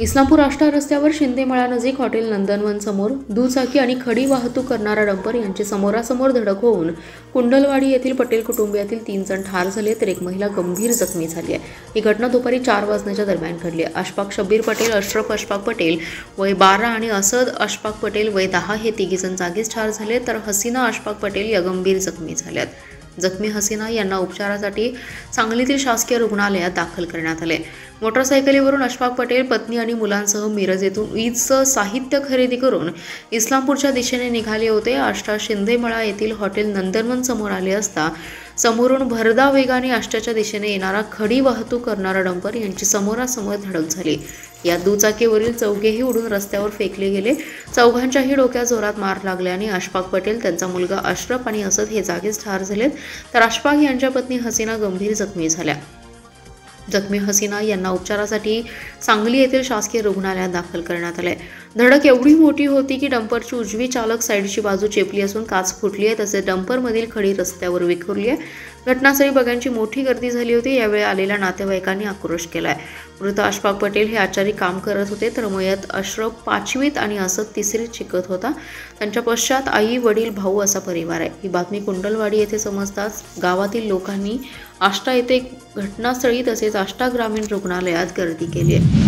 इस्लामपूर आष्टा रस्त्यावर शिंदेमळानजीक हॉटेल नंदनवन समोर दुचाकी आणि खडी वाहतूक करणारा डंपर यांची समोरासमोर धडक होऊन कुंडलवाडी येथील पटेल कुटुंबियातील 3 जण ठार झाले तर एक महिला गंभीर जखमी झाली आहे। ही घटना दुपारी 4 वाजण्याच्या दरम्यान घडली आहे। अशफाक शब्बीर पटेल, अशरफ अशफाक पटेल वय 12 आणि असद अशफाक पटेल वय 10 हे तिघीजण जागीच ठार झाले तर हसीना अशफाक पटेल या गंभीर जखमी झाल्यात। जखमी हसीना यांना उपचारासाठी सांगलीतील शासकीय रुग्णालयात दाखल करण्यात आले। मोटरसायकलीवरून अशफाक पटेल पत्नी आणि मुलांसह मिरज येथून वीजचं साहित्य खरेदी करून इस्लामपूरच्या दिशेने निघाले होते। आष्टा शिंदेमळा येथील हॉटेल नंदनवन समोर आले असता समोरून भरधाव वेगाने आष्ट्याच्या दिशेने येणारा खडी वाहतूक करणारा डंपर यांची समोरासमोर धडक झाली। या दुचाकीवरील चौघेही उडून रस्त्यावर फेकले गेले। चौघांच्याही डोक्यात जोरात मार लागल्याने अशफाक पटेल, त्यांचा मुलगा अशरफ आणि असद हे जागीच ठार झालेत तर अशफाक यांच्या पत्नी हसीना गंभीर जखमी झाल्या। जखमी हसीना यांना उपचारासाठी सांगली येथील शासकीय रुग्णालयात दाखल करण्यात आले। धडक एवढी मोठी होती की डंपरची उजवी चालक साईडची बाजू चेपली असून काच फुटली आहे, तसेच डंपरमधील खडी रस्त्यावर विखुरली आहे। घटनास्थळी बघ्यांची मोठी गर्दी झाली होती। यावेळी आलेल्या नातेवाईकांनी आक्रोश केलाय। मृत अशफाक पटेल हे आचारी काम करत होते तर मयत अशरफ 5वीत आणि असद 3रीत शिकत होता। त्यांच्या पश्चात आई, वडील, भाऊ असा परिवार आहे। ही बातमी कुंडलवाडी येथे समजताच गावातील लोकांनी आष्टा येथे घटनास्थळी तसेच आष्टा ग्रामीण रुग्णालयात गर्दी केली आहे।